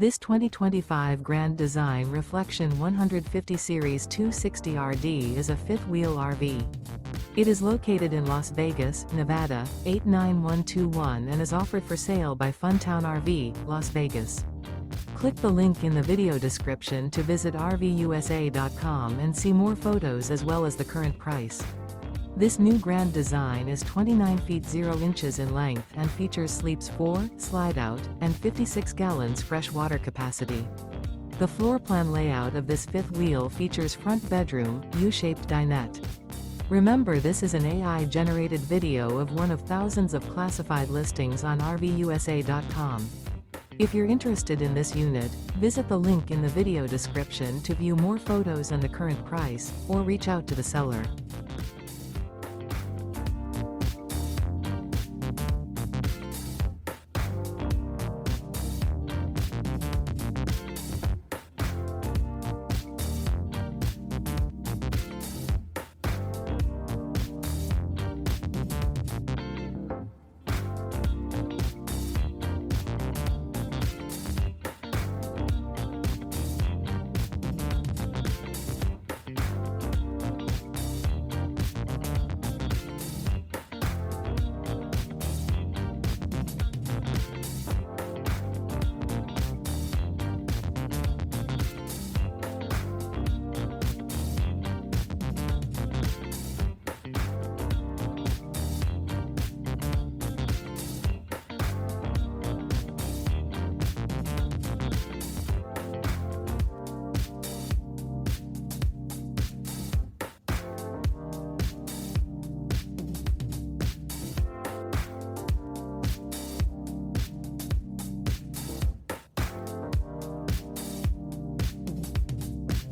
This 2025 Grand Design Reflection 150 Series 260RD is a fifth-wheel RV. It is located in Las Vegas, Nevada, 89121 and is offered for sale by Funtown RV, Las Vegas. Click the link in the video description to visit RVUSA.com and see more photos as well as the current price. This new Grand Design is 29 feet 0 inches in length and features sleeps 4, Slideout, and 56 gallons fresh water capacity. The floor plan layout of this fifth wheel features front bedroom, U-shaped dinette. Remember, this is an AI-generated video of one of thousands of classified listings on RVUSA.com. If you're interested in this unit, visit the link in the video description to view more photos and the current price, or reach out to the seller.